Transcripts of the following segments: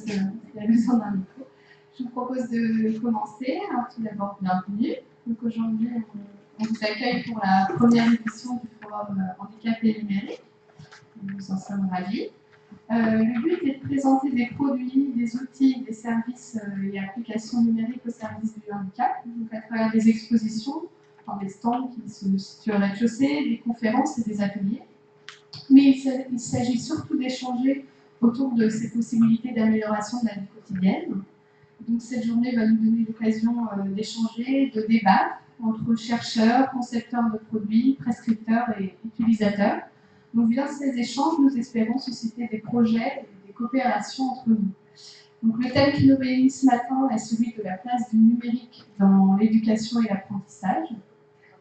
s'il a besoin d'un micro. Je vous propose de commencer. Alors, tout d'abord, bienvenue. Donc, aujourd'hui, on vous accueille pour la première édition du Forum Handicap et Numérique. Nous en sommes ravis. Le but est de présenter des produits, des outils, des services et applications numériques au service du handicap, donc à travers des expositions, dans des stands qui se situent au rez-de-chaussée, des conférences et des ateliers. Mais il s'agit surtout d'échanger autour de ces possibilités d'amélioration de la vie quotidienne. Donc cette journée va nous donner l'occasion d'échanger, de débattre entre chercheurs, concepteurs de produits, prescripteurs et utilisateurs. Donc via ces échanges, nous espérons susciter des projets et des coopérations entre nous. Donc le thème qui nous réunit ce matin est celui de la place du numérique dans l'éducation et l'apprentissage.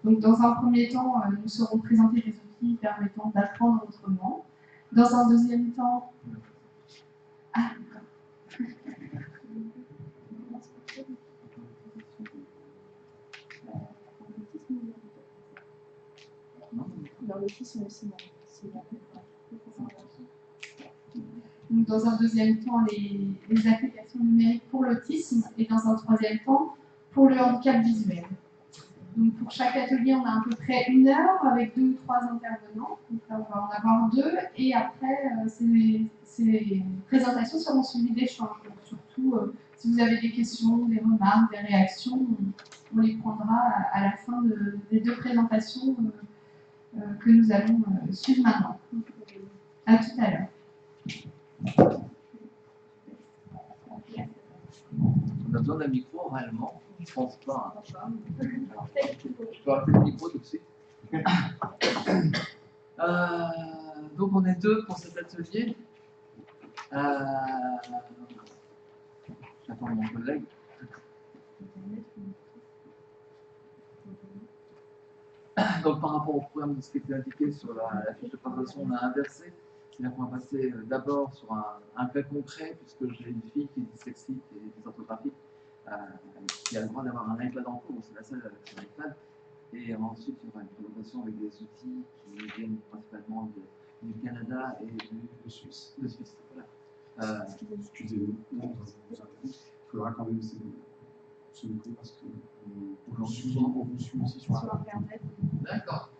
Donc dans un premier temps, nous serons présentés des outils permettant d'apprendre autrement. Dans un deuxième temps... Dans l'autisme aussi, donc, dans un deuxième temps, les applications numériques pour l'autisme et dans un troisième temps, pour le handicap visuel. Donc, pour chaque atelier, on a à peu près 1 heure avec 2 ou 3 intervenants. Donc là, on va en avoir 2 et après, ces présentations seront suivies d'échanges. Donc, surtout, si vous avez des questions, des remarques, des réactions, on les prendra à la fin des 2 présentations que nous allons suivre maintenant. À tout à l'heure. On a besoin d'un micro réellement. Je pense pas. Hein. Je peux arrêter le micro tout de suite. Donc on est 2 pour cet atelier. J'attends mon collègue. Donc par rapport au programme de ce qui était indiqué sur la fiche de présentation, on a inversé. C'est-à-dire qu'on va passer d'abord sur un cas concret, puisque j'ai une fille qui est dyslexique et dysorthographique, qui a le droit d'avoir un iPad en cours, c'est la seule avec son iPad. Et ensuite, il y aura une présentation avec des outils qui viennent principalement du Canada et de Suisse. De Suisse, voilà. Excusez-nous, il faudra quand même ce micro parce qu'on vous suit aussi sur Internet. D'accord.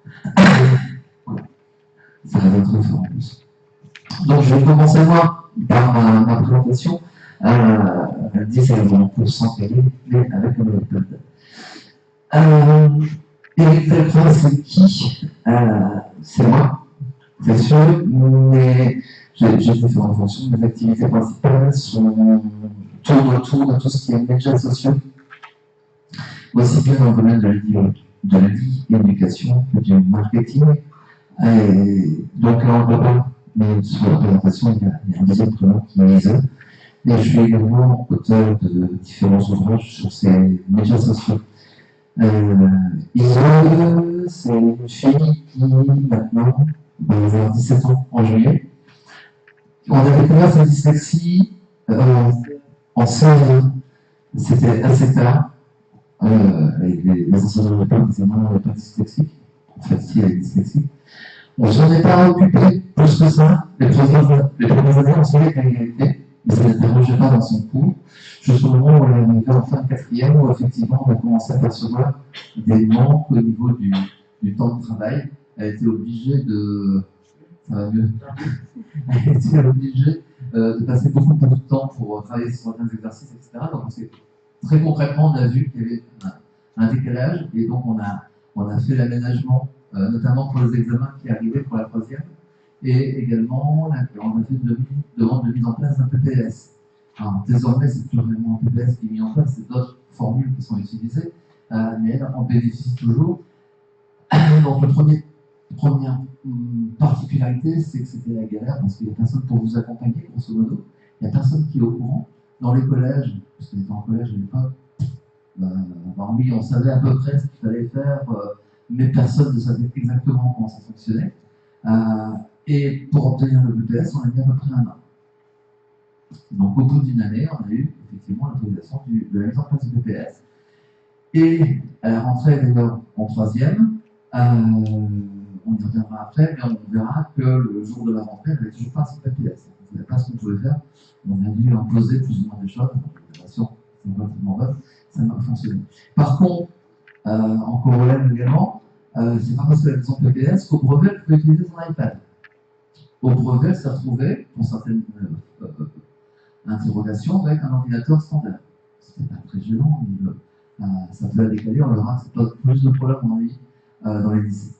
Ça va être très fort en plus. Donc je vais commencer moi par ma présentation. Elle dit c'est pour s'entraider avec le iPad. Éric Delcroix, c'est qui? C'est moi, c'est sûr, mais j'ai différentes fonctions. Mes activités principales tournent autour de tout ce qui est médias sociaux, aussi bien dans le domaine de la vie et l'éducation que du marketing. Et donc là, on ne peut pas, mais sur la présentation, il y a un deuxième prénom qui est Lise. Et je suis également auteur de différents ouvrages sur ces médias sociaux. Isole, c'est une fille qui, maintenant, va avoir 17 ans en juillet. On a découvert sa dyslexie en CE1. C'était assez tard. Les enseignants de l'époque disaient non, on n'est pas dyslexique. En fait, si, elle est dyslexique. On s'en est pas occupé plus que ça. Les premières années, on savait qu'elle y était, mais ça ne dérangeait pas dans son cours. Jusqu'au moment où on est arrivé en fin de 4e, où effectivement on a commencé à percevoir des manques au niveau du temps de travail. Elle était obligée de. Ça va mieux. Elle était obligée de passer beaucoup de temps pour travailler sur certains exercices, etc. Donc très concrètement, on a vu qu'il y avait un décalage, et donc on a fait l'aménagement, notamment pour les examens qui arrivaient pour la 3e, et également on a fait une demande de mise en place d'un PPS. Alors, désormais, c'est plus vraiment un PPS qui est mis en place, c'est d'autres formules qui sont utilisées, mais on bénéficie toujours. Donc, première particularité, c'est que c'était la galère parce qu'il n'y a personne pour vous accompagner, grosso modo. Il n'y a personne qui est au courant. Dans les collèges, parce qu'on était en collège à l'époque, oui, on savait à peu près ce qu'il fallait faire, mais personne ne savait exactement comment ça fonctionnait. Et pour obtenir le BPS, on a mis à peu près 1 an. Donc, au bout d'1 année, on a eu effectivement l'autorisation de la mise en place du BPS. Et à la rentrée, d'ailleurs, en 3e, on y reviendra après, mais on verra que le jour de la rentrée, elle n'avait toujours pas son BPS. On ne savait pas pas ce qu'on pouvait faire. On a dû imposer plus ou moins des choses. Bien sûr, c'est relativement vaste, ça n'a pas fonctionné. Par contre, en corollaire également, c'est pas parce que la maison PPS qu'au brevet, elle pouvait utiliser son iPad. Au brevet, elle s'est retrouvée, pour certaines interrogations, avec un ordinateur standard. C'était pas très gênant, mais ça peut la décaler, on verra que c'est pas plus de problèmes, à mon avis, dans les lycées.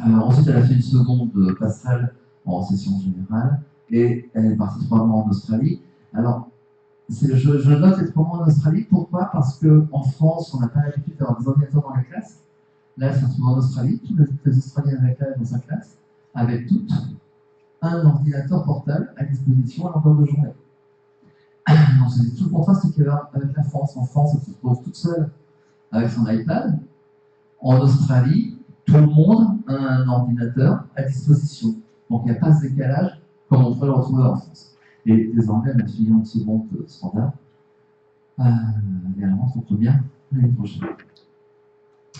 Ensuite, elle a fait une seconde passerelle en session générale et elle est partie 3 mois en Australie. Alors, je note les 3 mois en Australie, pourquoi? Parce qu'en France, on n'a pas l'habitude d'avoir des ordinateurs dans les classes. Là, elle s'est retrouvée en Australie, tous les Australiens avec elle dans sa classe, avec toutes un ordinateur portable à disposition à longueur de journée. Donc, c'est tout le contraste qu'il y a avec la France. En France, elle se retrouve toute seule avec son iPad. En Australie, tout le monde a un ordinateur à disposition. Donc il n'y a pas ce décalage comme on pourrait le retrouver en France. Et désormais, elle a fini en seconde standard. Et elle rentre en première l'année prochaine.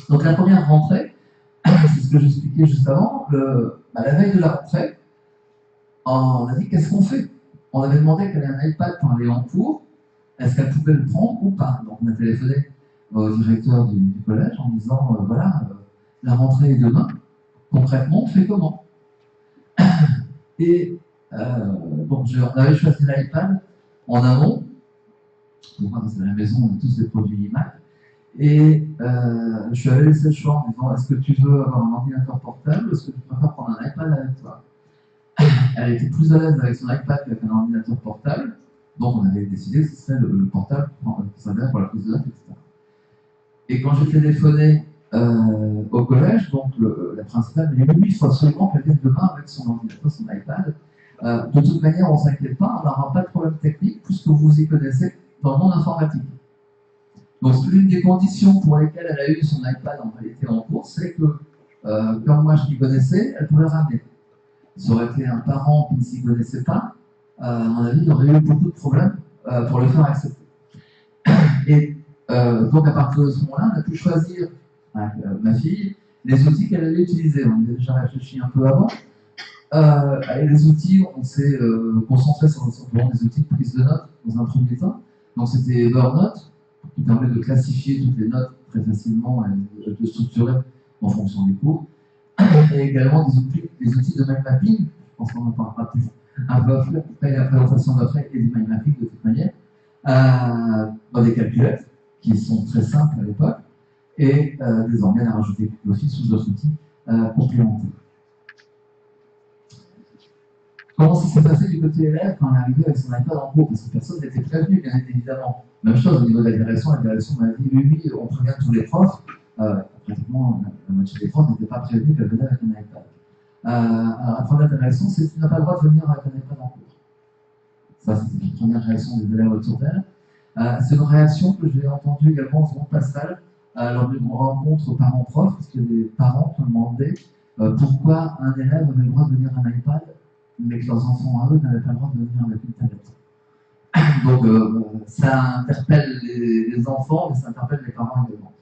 Donc la première rentrée, c'est ce que j'expliquais juste avant. La veille de la rentrée, on a dit qu'est-ce qu'on fait? On avait demandé qu'elle ait un iPad pour aller en cours. Est-ce qu'elle pouvait le prendre ou pas? Donc on a téléphoné au directeur du collège en disant voilà, la rentrée est demain, concrètement on fait comment? Et donc on avait choisi l'iPad en amont, pourquoi? Parce qu'à la maison on a tous des produits iMac, et je lui avais laissé le choix en disant est-ce que tu veux avoir un ordinateur portable ou est-ce que tu préfères prendre un iPad avec toi? Elle était plus à l'aise avec son iPad qu'avec un ordinateur portable, donc on avait décidé que ce serait le portable qui servirait pour la prise de notes, etc. Et quand j'ai téléphoné au collège, donc la principale m'a dit oui, il faut absolument qu'elle vienne demain avec son ordinateur, son iPad. De toute manière, on ne s'inquiète pas, on n'aura pas de problème technique puisque vous y connaissez dans le monde informatique. Donc c'est l'une des conditions pour lesquelles elle a eu son iPad en réalité en cours, c'est que comme moi je m'y connaissais, elle pouvait le ramener. Ça aurait été un parent qui ne s'y connaissait pas, à mon avis, il aurait eu beaucoup de problèmes pour le faire accepter. Et donc à partir de ce moment-là, on a pu choisir avec ma fille les outils qu'elle allait utiliser. On y a déjà réfléchi un peu avant. Avec les outils, on s'est concentré sur des outils de prise de notes dans un premier temps. Donc c'était Evernote, qui permet de classifier toutes les notes très facilement et de structurer en fonction des cours. Et également des outils de mind mapping. Je pense qu'on en parlera plus un peu après la présentation d'après et du mind mapping de toute manière. Dans des calculettes qui sont très simples à l'époque. Et désormais, elle a rajouté l'office ou d'autres outils complémentaires. Comment ça s'est passé du côté élève quand elle est arrivée avec son iPad en cours? Parce que personne n'était prévenu, bien évidemment. Même chose au niveau de la direction m'a dit oui, on prévient tous les profs. Pratiquement la moitié des profs n'étaient pas prévenus qu'elle venait avec un iPad. Alors, la première réaction, c'est que tu n'as pas le droit de venir avec un iPad en cours. Ça, c'était la première réaction des élèves autour d'elle. C'est une réaction que j'ai entendue également en seconde passerelle lors d'une rencontre parents-profs, parce que les parents ont demandé pourquoi un élève avait le droit de venir un iPad, mais que leurs enfants à eux n'avaient pas le droit de venir avec une tablette. Donc ça interpelle les enfants, mais ça interpelle les parents également.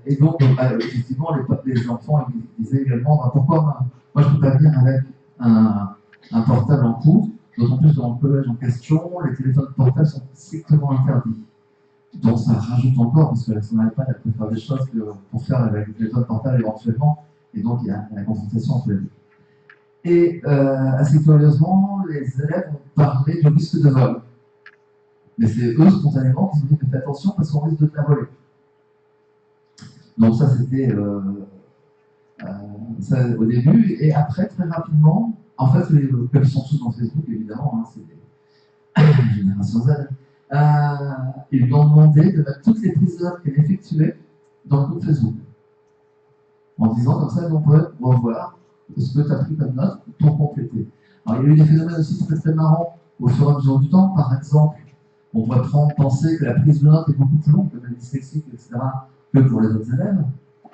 Et donc, effectivement, les enfants ils disaient également pourquoi moi je ne peux pas venir avec un portable en cours, d'autant plus dans le collège en question, les téléphones portables sont strictement interdits. Donc ça rajoute encore, parce que son iPad elle peut faire des choses pour faire avec le téléphone portable éventuellement, et donc il y a la confrontation entre les deux. Et assez curieusement, les élèves ont parlé du risque de vol. Mais c'est eux spontanément qui ont dit faites attention parce qu'on risque de te la voler. Donc ça c'était ça, au début, et après très rapidement, en fait, comme ils sont tous dans Facebook évidemment, hein, c'est des générations Z, ils lui ont demandé de mettre toutes les prises de notes qu'elle effectuait dans le groupe Facebook. En disant comme ça, on peut revoir ce que tu as pris comme note pour compléter. Alors il y a eu des phénomènes aussi très très marrants au fur et à mesure du temps. Par exemple, on pourrait penser que la prise de notes est beaucoup plus longue que la dyslexique, etc., que pour les autres élèves.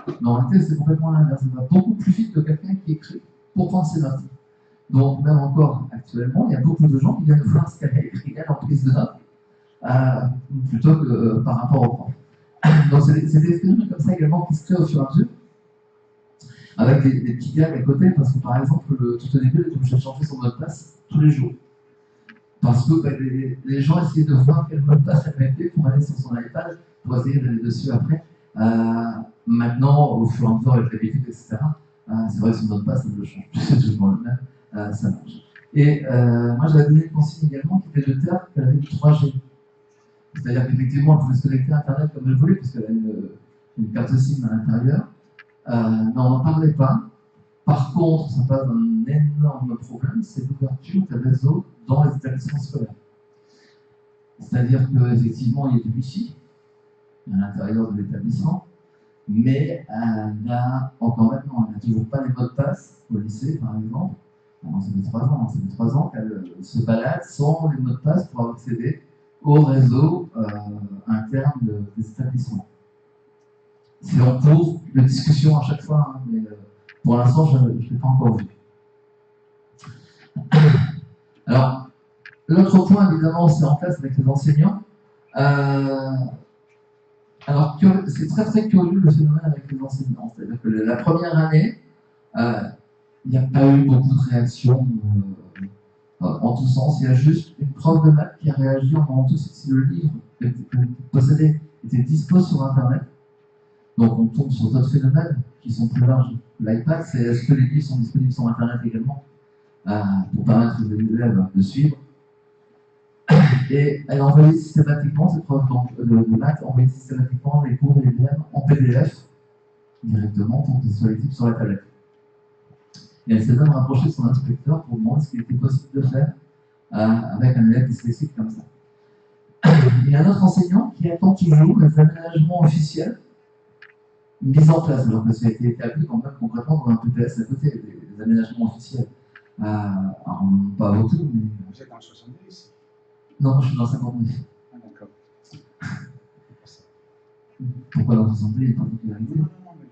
Mais en réalité, c'est complètement l'inverse. Ça va beaucoup plus vite que quelqu'un qui écrit pour prendre ses notes. Donc, même encore actuellement, il y a beaucoup de gens qui viennent voir ce qu'elle a écrit elle en prise de notes, plutôt que par rapport au prof. Donc, c'est des phénomènes comme ça également qui se créent au fur et à mesure. avec des petits gags à côté, parce que par exemple, tout au début, elle est obligée de changer son mot de passe tous les jours. Parce que les gens essayaient de voir quel mot de passe elle mettait pour aller sur son iPad, pour essayer d'aller dessus après. Maintenant, au fur et à mesure avec l'habitude, etc., c'est vrai que son mot de passe, elle le change. C'est toujours le même, ça marche. Et moi, j'avais donné une consigne également qui était de dire qu'elle avait du 3G. C'est-à-dire qu'effectivement, elle pouvait se connecter à Internet comme elle voulait, puisqu'elle a une carte SIM à l'intérieur. Mais on n'en parlait pas. Par contre, ça pose un énorme problème, c'est l'ouverture des réseaux dans les établissements scolaires. C'est-à-dire qu'effectivement, il y a du Wi-Fi à l'intérieur de l'établissement, mais elle n'a encore maintenant, elle n'a toujours pas les mots de passe au lycée, par exemple. Alors, ça fait 3 ans qu'elle se balade sans les mots de passe pour accéder au réseau interne des établissements. C'est en cours de discussion à chaque fois, hein, mais pour l'instant, je ne l'ai pas encore vu. Alors, l'autre point, évidemment, c'est en place avec les enseignants. Alors, c'est très très curieux le phénomène avec les enseignants. C'est-à-dire que la première année, il n'y a pas eu beaucoup de réactions en tous sens. Il y a juste une prof de maths qui a réagi en demandant tout si le livre que vous possédez était dispo sur Internet. Donc on tombe sur d'autres phénomènes qui sont plus larges. L'iPad, c'est est-ce que les livres sont disponibles sur Internet également pour permettre aux élèves de suivre. Et elle envoyait systématiquement, cette prof de maths envoyait systématiquement les cours des élèves en PDF directement pour qu'ils soient lisibles sur la tablette. Et elle s'est même rapprochée de son inspecteur pour demander ce qu'il était possible de faire avec un élève dyslexique comme ça. Il y a un autre enseignant qui attend toujours les aménagements officiels mis en place, alors que ça a été établi quand même concrètement dans un PPS à côté, des aménagements officiels. Alors, pas beaucoup, mais. Vous êtes dans le 70 ? Non, je suis dans le 59. Ah, d'accord. Pourquoi dans le 62, il y a une particularité ? Non, mais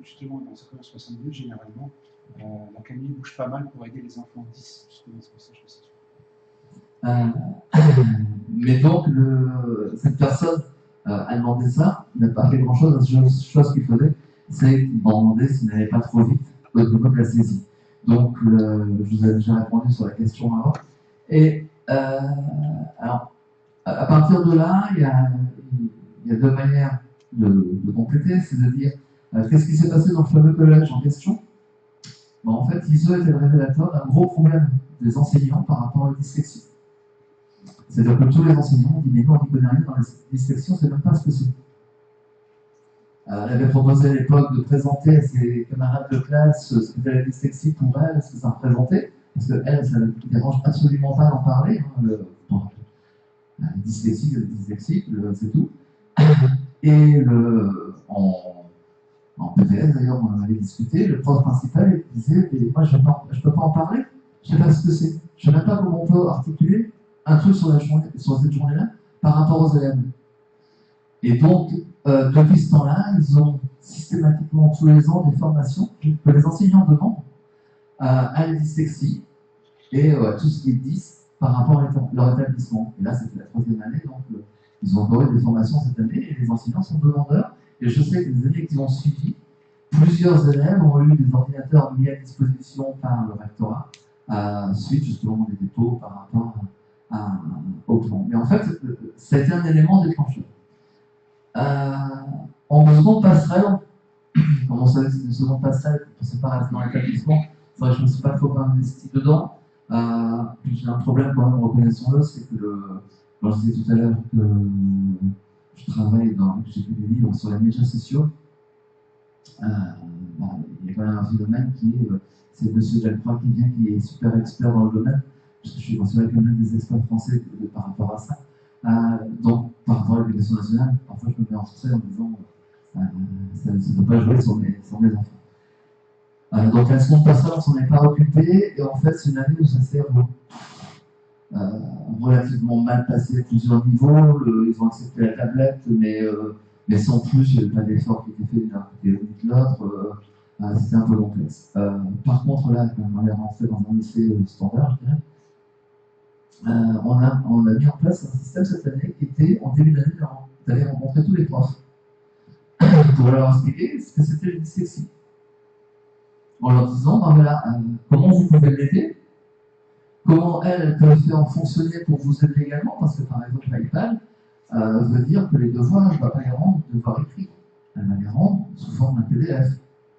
justement, dans le 62, généralement, la Camille bouge pas mal pour aider les enfants 10. Justement, c'est pour ça que je fais ça. Mais donc, cette personne a demandé ça, n'a pas fait grand-chose. La seule chose qu'il faisait, c'est qu'il m'a demandé s'il n'allait pas trop vite au niveau de la saisie. Donc, je vous ai déjà répondu sur la question avant. Et alors, à partir de là, il y a deux manières de compléter, c'est de dire qu'est-ce qui s'est passé dans le fameux collège en question. Bon, en fait, ISO était le révélateur d'un gros problème des enseignants par rapport à la dyslexie. C'est-à-dire que tous les enseignants ont dit mais non, on n'y connaît rien dans la dyslexie, on ne sait même pas ce que c'est. Elle avait proposé à l'époque de présenter à ses camarades de classe ce que c'était la dyslexie pour elle, ce que ça représentait, parce qu'elle, ça ne dérange absolument pas d'en parler. La dyslexie, c'est tout. Et en PTS, d'ailleurs, on en avait discuté, le prof principal disait mais moi, je ne peux pas en parler, je ne sais pas ce que c'est. Je ne sais même pas comment on peut articuler un truc sur cette journée-là par rapport aux élèves. Et donc, depuis ce temps-là, ils ont systématiquement tous les ans des formations que les enseignants demandent à la dyslexie et tout ce qu'ils disent par rapport à leur établissement. Et là, c'était la 3e année, donc ils ont encore eu des formations cette année et les enseignants sont demandeurs. Et je sais que les années qui ont suivi, plusieurs élèves ont eu des ordinateurs mis à disposition par le rectorat suite justement des dépôts par rapport au plan. Mais en fait, c'était un élément déclencheur. En seconde passerelle, comme on savait que c'était une seconde passerelle, pour se pas rester dans l'établissement, c'est vrai que je ne me suis pas trop investi dedans. Puis j'ai un problème quand même, reconnaissons-le, c'est que je disais tout à l'heure que je travaille j'écris des livres sur les médias sociaux. Il y a quand même un phénomène qui est, c'est M. Delcroix qui vient, qui est super expert dans le domaine, parce que je suis considéré comme l'un des experts français par rapport à ça. Donc, par rapport à l'éducation nationale, parfois je me mets en retrait en disant ça ne peut pas jouer sur mes enfants. Donc, la seconde personne, on s'en est pas occupé, et en fait, c'est une année où ça s'est relativement mal passé à plusieurs niveaux. Ils ont accepté la tablette, mais sans plus, il n'y avait pas d'effort qui était fait d'un côté ou de l'autre. C'était un peu complexe. Par contre, là, quand on est rentré dans un lycée standard, je dirais, on a mis en place un système cette année qui était, en début d'année, d'aller rencontrer tous les profs pour leur expliquer ce que c'était la dyslexie. en leur disant, ben voilà, comment vous pouvez l'aider, comment elle peut faire fonctionner pour vous aider également, parce que par exemple l'iPad veut dire que les devoirs, elle ne va pas les rendre devoirs écrits, elle va les rendre sous forme d'un PDF.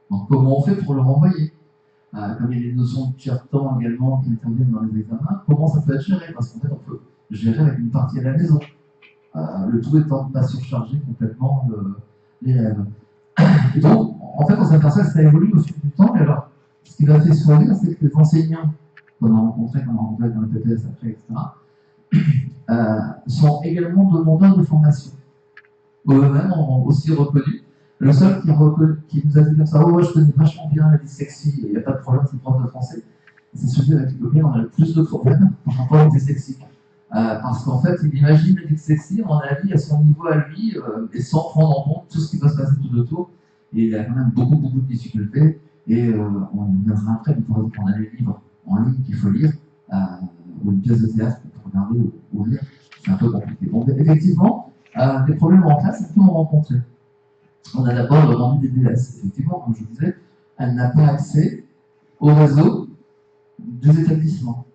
Donc comment on fait pour le renvoyer? Comme il y a des notions de tiers-temps également qui interviennent dans les examens, comment ça peut être géré? Parce qu'en fait, on peut gérer avec une partie à la maison. Le tout étant de ne pas surcharger complètement l'élève. Et donc, en fait, on s'aperçoit que ça évolue au fil du temps. Et alors, ce qui m'a fait sourire, c'est que les enseignants qu'on a rencontrés dans le PTS après, etc., sont également demandeurs de formation. Eux-mêmes ont aussi reconnu. Le seul qui nous a dit comme ça, oh, je connais vachement bien la dyslexie, il n'y a pas de problème, c'est prof de français. C'est celui avec lequel on a le plus de problèmes par rapport à la dyslexie. Parce qu'en fait, il imagine la dyslexie, à mon avis, à son niveau à lui, et sans prendre en compte tout ce qui va se passer tout autour. Et il a quand même beaucoup de difficultés. Et on y viendra après, mais par exemple, on a les livres en ligne qu'il faut lire, ou une pièce de théâtre pour regarder ou lire. C'est un peu compliqué. Donc, effectivement, des problèmes en classe, on peut en rencontrer. On a d'abord le rendu des DS. Effectivement, comme je vous disais, elle n'a pas accès au réseau des établissements.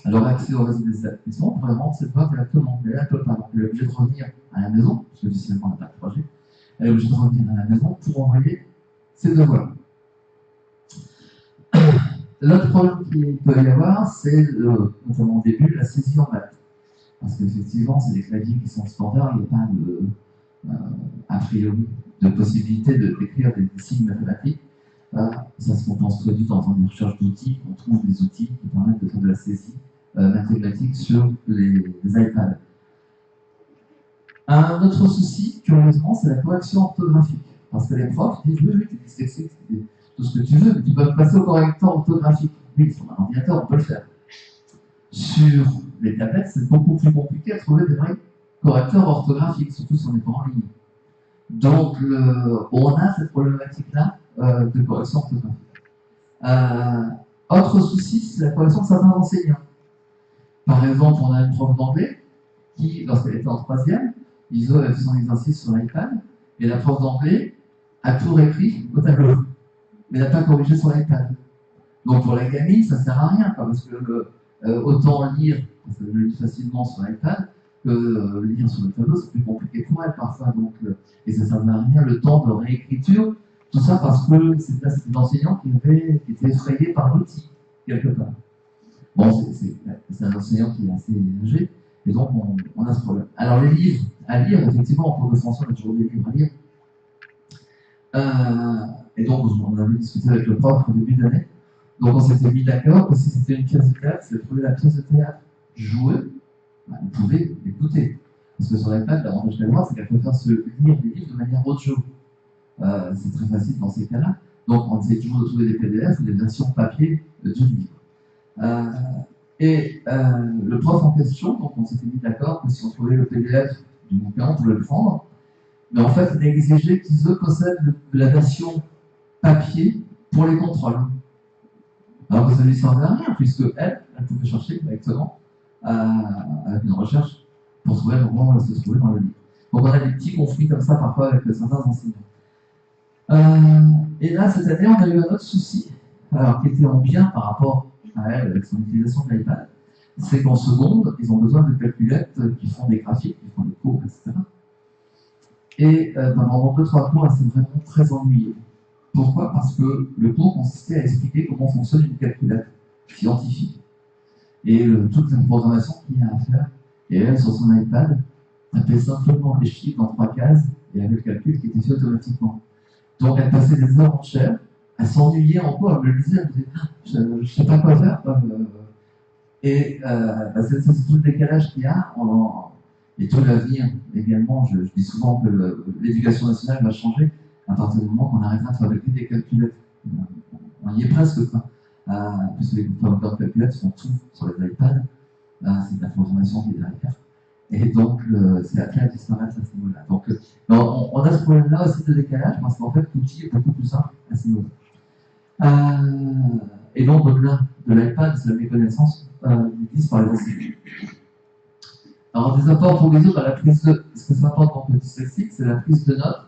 Elle aurait accès au réseau des établissements pour rendre ses devoirs directement. Mais là, elle ne peut pas. Donc, elle est obligée de revenir à la maison, parce que officiellement, elle n'a pas de projet. Elle est obligée de revenir à la maison pour envoyer ses devoirs. L'autre problème qu'il peut y avoir, c'est notamment au début, la saisie en maths. Parce qu'effectivement, c'est des claviers qui sont standards, il n'y a pas de, a priori, de possibilité d'écrire des signes mathématiques. Ça se compense très vite en faisant des recherches d'outils. On trouve des outils qui permettent de faire de la saisie mathématique sur les iPads. Un autre souci, curieusement, c'est la correction orthographique. Parce que les profs disent oui, tu es dyslexique, tout ce que tu veux, mais tu peux passer au correcteur orthographique. Oui, sur un ordinateur, on peut le faire. Sur les tablettes, c'est beaucoup plus compliqué à trouver des vrais correcteurs orthographiques, surtout si on n'est pas en ligne. Donc, on a cette problématique-là de correction orthographique. Autre souci, c'est la correction de certains enseignants. Par exemple, on a une prof d'anglais qui, lorsqu'elle était en troisième, Iso a fait son exercice sur l'iPad, et la prof d'anglais a tout réécrit au tableau, mais n'a pas corrigé sur l'iPad. Donc pour la gamine, ça ne sert à rien, parce que autant lire, parce que je lis facilement sur l'iPad, que lire sur le tableau, c'est plus compliqué pour elle parfois. Donc, et ça ne sert à rien le temps de réécriture, tout ça parce que c'est des enseignants qui étaient effrayés par l'outil, quelque part. Bon, c'est un enseignant qui est assez âgé, et donc on a ce problème. Alors les livres à lire, effectivement, en cours de français, on a toujours des livres à lire. Et donc on avait discuté avec le prof au début d'année. Donc on s'était mis d'accord que si c'était une pièce de théâtre, si vous trouvez la pièce de théâtre jouée, bah, vous pouvez l'écouter. Parce que sur l'iPad, l'avantage qu'elle a, c'est qu'elle peut faire se lire des livres de manière audio. C'est très facile dans ces cas-là. Donc on essaie toujours de trouver des PDF ou des versions papier du livre. Le prof en question, donc on s'était mis d'accord que si on trouvait le PDF du bouquin, on pouvait le prendre. Mais en fait, il a exigé qu'ils possèdent la version papier pour les contrôles. Alors que ça ne lui servait à rien, puisque elle pouvait chercher directement avec une recherche pour trouver le moment où elle se trouvait dans le livre. Donc on a des petits conflits comme ça parfois avec certains enseignants. Et là, cette année, on a eu un autre souci, alors qui était en bien par rapport à elle avec son utilisation de l'iPad, c'est qu'en seconde, ils ont besoin de calculettes qui font des graphiques, qui font des courbes, etc. Et pendant 2-3 cours, elle s'est vraiment très ennuyée. Pourquoi? Parce que le cours consistait à expliquer comment fonctionne une calculette scientifique et toute la programmation qu'il y a à faire. Et elle, sur son iPad, tapait simplement les chiffres dans 3 cases et avait le calcul qui était fait automatiquement. Donc elle passait des heures entières, elle s'ennuyait en cours, elle me le disait, elle me disait je ne sais pas quoi faire. Et c'est tout le décalage qu'il y a, et tout l'avenir également. Je dis souvent que l'éducation nationale va changer à partir du moment qu'on arrêtera de fabriquer des calculettes. On y est presque, puisque les fabricants de calculettes font tout sur les iPads. C'est de la programmation qui est derrière. Et donc, c'est appelé à disparaître à ce niveau-là. Donc, on a ce problème-là aussi de décalage, parce qu'en fait, l'outil est beaucoup plus simple à ce niveau-là. Et donc, au-delà de l'iPad, c'est la méconnaissance utilisée par les enseignants. Alors, des apports pour les autres, la prise de. Ce que ça apporte pour le dyslexique, c'est la prise de notes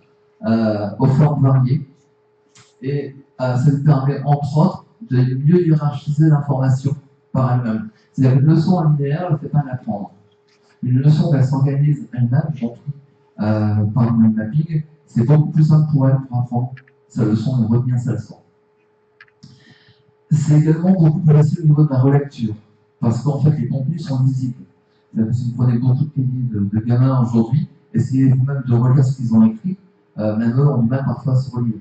aux formes variées. Et ça lui permet, entre autres, de mieux hiérarchiser l'information par elle-même. C'est-à-dire qu'une leçon en linéaire, elle ne fait pas l'apprendre. Une leçon qu'elle s'organise elle-même, par le mind mapping, c'est beaucoup plus simple pour elle pour apprendre sa leçon et retenir sa leçon. C'est également beaucoup plus facile au niveau de la relecture, parce qu'en fait, les contenus sont lisibles. C'est-à-dire que si vous prenez beaucoup de cahiers de gamins aujourd'hui, essayez vous-même de relire ce qu'ils ont écrit, même eux ont du mal parfois à se relire.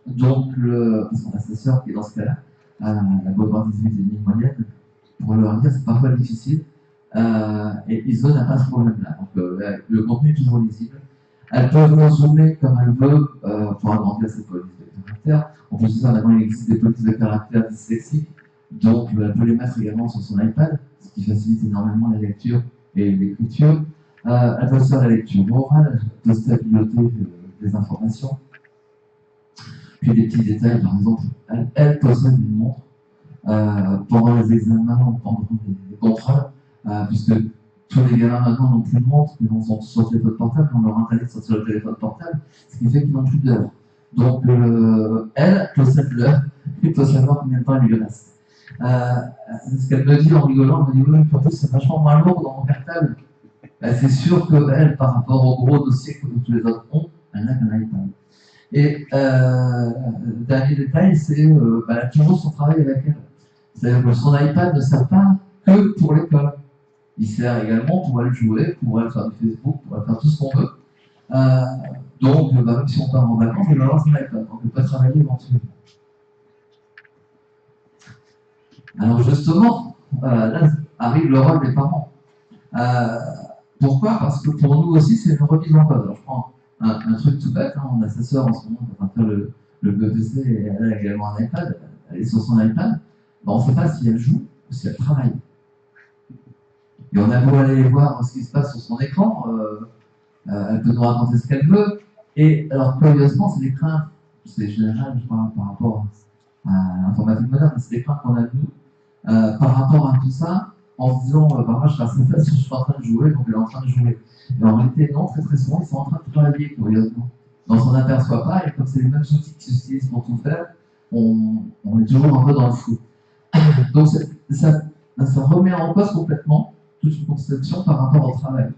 Donc, parce qu'on a sa sœur qui est dans ce cas-là, elle doit avoir 18,5 moyenne, pour leur dire c'est parfois difficile, et ISO n'a pas ce problème-là. Donc, le contenu est toujours lisible. Elle peut zoomer comme elle veut pour agrandir ses polices de caractère. En plus de ça, maintenant, il existe des polices de caractère dyslexiques, donc elle peut les mettre également sur son iPad, ce qui facilite énormément la lecture et l'écriture. Elle peut faire la lecture orale, elle peut stabiliser des informations. Puis des petits détails, par exemple, elle possède une montre pendant les examens ou pendant les contrôles, puisque tous les gamins maintenant n'ont plus de montre, ils sont tous sur le téléphone portable, on leur interdit de sortir le téléphone portable, ce qui fait qu'ils n'ont plus d'heure. Donc, elle possède l'heure, il faut savoir combien de temps il lui reste. Ce qu'elle me dit en rigolant, elle me dit oui, en plus c'est vachement moins lourd dans mon cartable. C'est sûr qu'elle, par rapport au gros dossier que tous les autres ont, elle n'a qu'un iPad. Et dernier détail, c'est elle a toujours son travail avec elle. C'est-à-dire que son iPad ne sert pas que pour l'école. Il sert également pour aller jouer, pour aller faire du Facebook, pour aller faire tout ce qu'on veut. Donc, même si on part en vacances, elle va avoir son iPad. Donc, elle peut travailler éventuellement. Alors, justement, là arrive le rôle des parents. Pourquoi? Parce que pour nous aussi, c'est une remise en cause. Alors, je prends un truc tout bête. On a sa sœur en ce moment qui est en train de faire le BEPC et elle a également un iPad. Elle est sur son iPad. On ne sait pas si elle joue ou si elle travaille. Et on a beau aller voir ce qui se passe sur son écran, elle peut nous raconter ce qu'elle veut. Et alors, curieusement, c'est des craintes, c'est général, je crois, par rapport à l'informatique moderne, c'est des craintes qu'on a de nous, par rapport à tout ça, en se disant, moi je suis assez facile, je suis en train de jouer, donc elle est en train de jouer. Et en réalité, non, très très souvent, ils sont en train de travailler, curieusement. Donc on s'en aperçoit pas, et comme c'est les mêmes outils qui s'utilisent pour tout faire, on est toujours un peu dans le flou. Donc ça remet en cause complètement toute une conception par rapport au travail.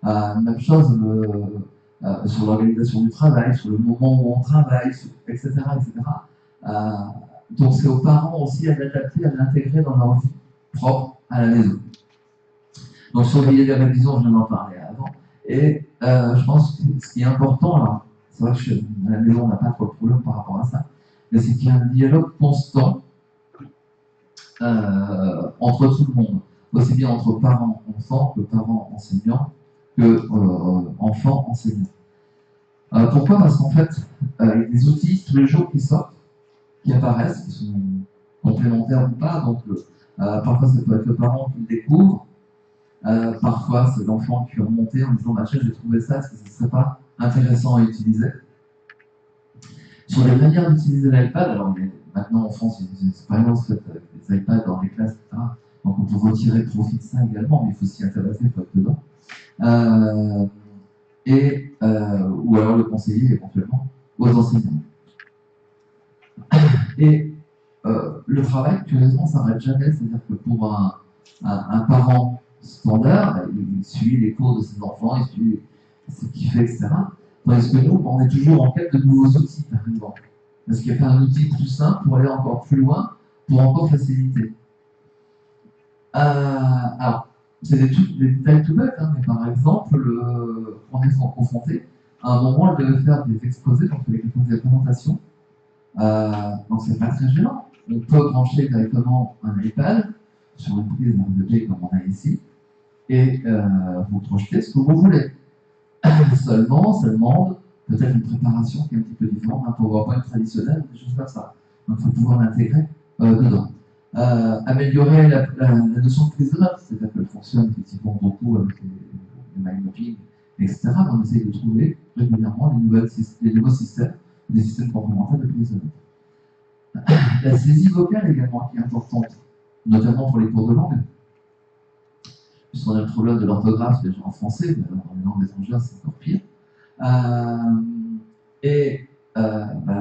Même chose sur l'organisation du travail, sur le moment où on travaille, etc. Donc c'est aux parents aussi à l'adapter, à l'intégrer dans leur vie propre à la maison. Donc surveiller les révisions, je viens d'en parler avant. Et je pense que ce qui est important là, c'est vrai que à la maison on n'a pas trop de problème par rapport à ça, mais c'est qu'il y a un dialogue constant entre tout le monde, aussi bien entre parents enfants que parents enseignants que enfants enseignants. Pourquoi? Parce qu'en fait, il y a des outils tous les jours qui sortent, qui apparaissent, qui sont complémentaires ou pas. Donc parfois ça peut être le parent qui le découvre, parfois c'est l'enfant qui est remonté en disant tiens, j'ai trouvé ça, est-ce que ce ne serait pas intéressant à utiliser? Sur les manières d'utiliser l'iPad, alors maintenant en France, il y a des expériences faites avec des iPads dans les classes, etc. Donc on peut retirer profit de ça également, mais il faut s'y intéresser, il faut être dedans. Ou alors le conseiller éventuellement aux enseignants. Et le travail, curieusement, ça n'arrête jamais, c'est-à-dire que pour un parent standard, il suit les cours de ses enfants, il suit ce qu'il fait, etc. Tandis que nous, on est toujours en quête de nouveaux outils, par exemple. Parce qu'il n'y a pas un outil plus simple pour aller encore plus loin, pour encore faciliter. Alors, c'est des détails tout bêtes, hein, mais par exemple, on est confronté, à un moment, elle devait faire des exposés, donc des présentations. Donc c'est pas très gênant. On peut brancher directement un iPad sur une prise USB comme on a ici, et vous projetez ce que vous voulez. Seulement, ça demande peut-être une préparation qui est un petit peu différente d'un PowerPoint traditionnel, des choses comme ça. Donc il faut pouvoir l'intégrer dedans. Améliorer la notion de prise de notes, c'est-à-dire qu'elle fonctionne effectivement beaucoup avec les mind mapping, etc. On essaye de trouver régulièrement des nouveaux systèmes, des systèmes complémentaires de prise de notes. La saisie vocale également qui est importante, notamment pour les cours de langue. Puisqu'on a le problème de l'orthographe déjà en français, mais dans les langues étrangères c'est encore pire.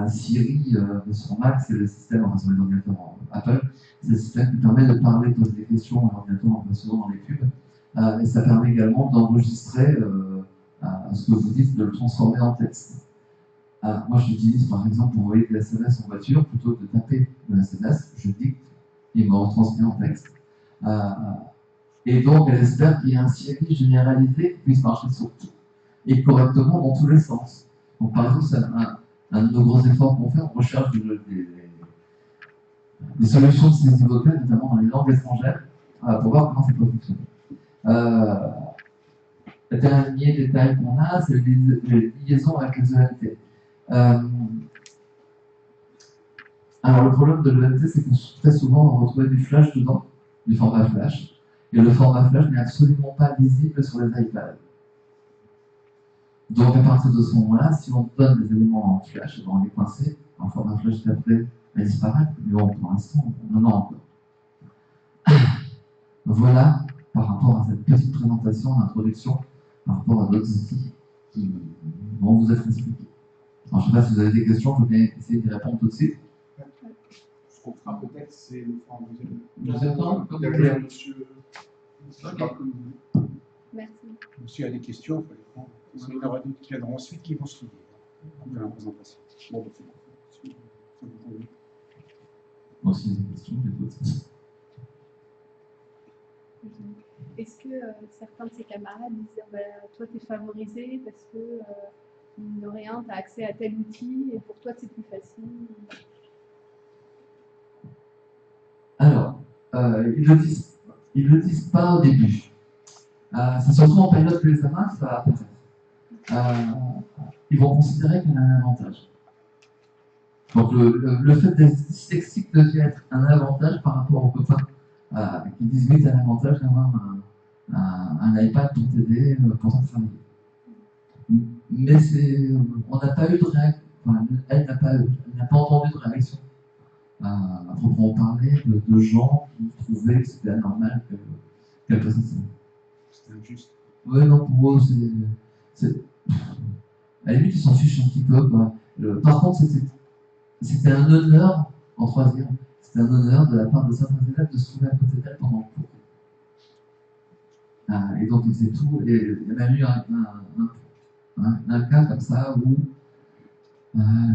Siri sur Mac, c'est le système, enfin sur les ordinateurs Apple, c'est le système qui permet de parler, de poser des questions à l'ordinateur en recevant dans les pubs. Et ça permet également d'enregistrer ce que vous dites, de le transformer en texte. Moi, je l'utilise par exemple pour envoyer des SMS en voiture, plutôt que de taper le SMS, je dicte, il me retransmet en texte. Et donc, elle espère qu'il y ait un Siri généralisé qui puisse marcher sur tout et correctement dans tous les sens. Donc, par exemple, c'est un de nos gros efforts qu'on fait, on recherche des solutions de saisie vocale, notamment dans les langues étrangères, pour voir comment ça peut fonctionner. Le dernier détail qu'on a, c'est les liaisons avec les ENT. Alors, le problème de l'ENT, c'est que très souvent, on retrouve du flash dedans, du format flash, et le format flash n'est absolument pas lisible sur les iPads. Donc, à partir de ce moment-là, si on donne des éléments en flash, on les coincer, en format flash d'après, elle disparaît, mais bon, pour l'instant, on en a encore. Voilà, par rapport à cette petite présentation d'introduction, par rapport à d'autres outils qui vont vous être expliqués. Alors, je ne sais pas si vous avez des questions, je vais essayer d'y répondre tout de suite. Ce qu'on fera peut-être, c'est nous faire un Deuxième temps, comme vous derrière voulez. monsieur. Merci. Monsieur a des questions, il faut les prendre. Il y en aura d'autres qui viendront ensuite qui vont suivre après la présentation. Bon, c'est bon. Ça vous convient. Moi aussi, j'ai des questions, j'écoute. Est-ce que certains de ses camarades disent toi t'es favorisé parce que mine de rien t'as accès à tel outil et pour toi c'est plus facile? Alors, ils le disent pas au début. C'est surtout en période de l'examen que ça va apparaître. Ils vont considérer qu'il y a un avantage. Donc le fait d'être dyslexique devient être un avantage par rapport aux copains qui disent oui, c'est un avantage d'avoir un iPad pour t'aider pour ton travail. Mais on n'a pas eu de réaction, enfin, elle n'a pas entendu de réaction à proprement parler de gens qui trouvaient que c'était anormal qu'elle fasse ça. C'était injuste. Oui, non, pour eux, à la limite, ils s'en fichent un petit peu, quoi. Par contre, c'était un honneur, en troisième, c'était un honneur de la part de certains élèves de se trouver à côté d'elle pendant le cours. Et donc, ils faisaient tout, et il y a même eu un cas comme ça où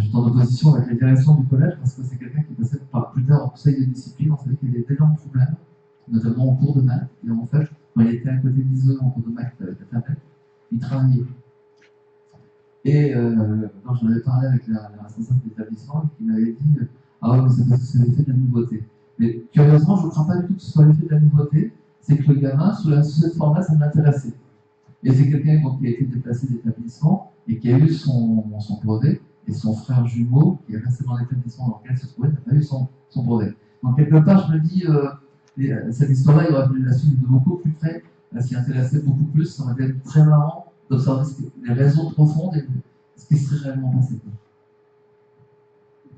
j'étais en opposition avec la direction du collège parce que c'est quelqu'un qui passait plus tard au conseil de discipline. On savait qu'il y avait d'énormes problèmes, notamment en cours de maths. Et en fait, quand il était à côté d'Iseux en cours de maths avec la tablette, il travaillait. Et quand j'en avais parlé avec la responsable de l'établissement, qui m'avait dit ah ouais, mais c'est parce que c'est l'effet de la nouveauté. Mais curieusement, je ne crois pas du tout que ce soit l'effet de la nouveauté, c'est que le gamin, sous cette forme-là, ça m'intéressait. Et c'est quelqu'un qui a été déplacé d'établissement et qui a eu son brevet, et son frère jumeau, qui est resté dans l'établissement dans lequel il se trouvait, n'a pas eu son brevet. Donc, quelque part, je me dis, cette histoire-là, il aurait fallu la suivre de beaucoup plus près, s'y intéresser beaucoup plus, ça aurait été très marrant d'observer les raisons profondes et ce qui serait réellement passé.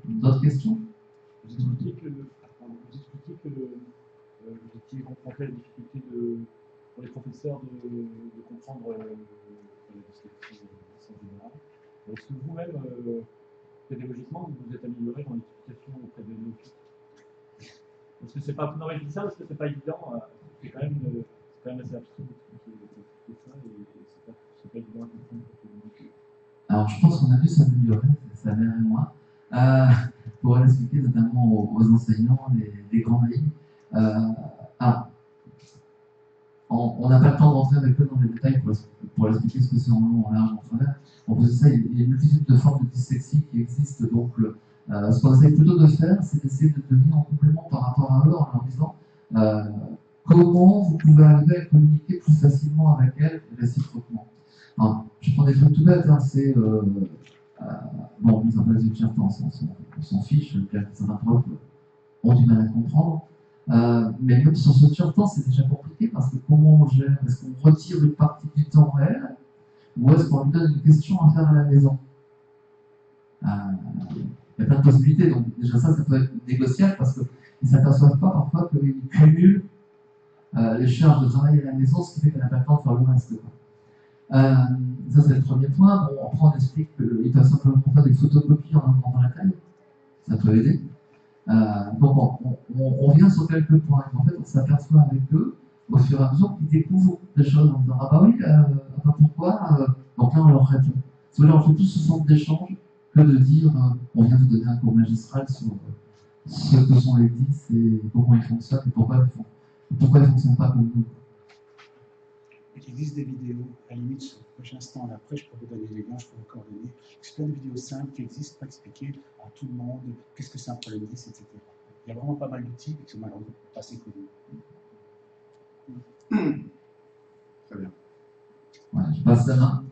D'autres questions? Vous expliquez que vous étiez confronté à la difficulté pour les professeurs de comprendre la dyslexie en général. Est-ce que vous-même, pédagogiquement, vous vous êtes amélioré dans l'explication auprès des élèves? Parce que c'est pas, non, mais je dis ça parce que c'est pas évident, c'est quand même assez abstrait d'expliquer ça et c'est pas évident à comprendre. Alors, je pense qu'on a dû s'améliorer, sa mère et moi, pour l'expliquer notamment aux enseignants, les grandes lignes. On n'a pas le temps d'entrer avec eux dans les détails pour expliquer ce que c'est en long, en large, en travers. En plus de ça, il y a une multitude de formes de dyslexie qui existent. Donc, ce qu'on essaie plutôt de faire, c'est d'essayer de devenir en complément par rapport à eux en leur disant comment vous pouvez arriver à communiquer plus facilement avec elles réciproquement. Alors, je prends des trucs tout bêtes, hein, c'est bon, mise en place du tiers temps, on s'en fiche, certains profs ont du mal à comprendre. Mais même sur ce tiers-temps, c'est déjà compliqué parce que comment on gère? Est-ce qu'on retire une partie du temps réel ou est-ce qu'on lui donne une question à faire à la maison? Il y a plein de possibilités, donc déjà ça peut être négociable parce qu'ils ne s'aperçoivent pas parfois qu'ils cumulent les charges de travail à la maison, ce qui fait qu'on n'a pas le temps de faire le reste. Ça, c'est le premier point. Bon, après, on explique qu'ils peuvent simplement faire des photocopies en demandant la taille. Ça peut aider. Donc, on vient sur quelques points. En fait, on s'aperçoit avec eux, au fur et à mesure qu'ils découvrent des choses en disant ah bah oui, pourquoi donc là, on leur répond. Si vous voulez, on fait tout ce centre d'échange que de dire on vient de donner un cours magistral sur ce que sont les 10 et comment ils fonctionnent et pourquoi ils ne fonctionnent pas comme nous. Il existe des vidéos, à la limite, sur le prochain stand après, je peux vous donner les liens, je peux vous coordonner. C'est plein de vidéos simples qui existent pour expliquer à tout le monde qu'est-ce que c'est un problème 10, etc. Il y a vraiment pas mal d'outils qui sont malheureusement pas assez connus. Très bien. Voilà, je passe la main.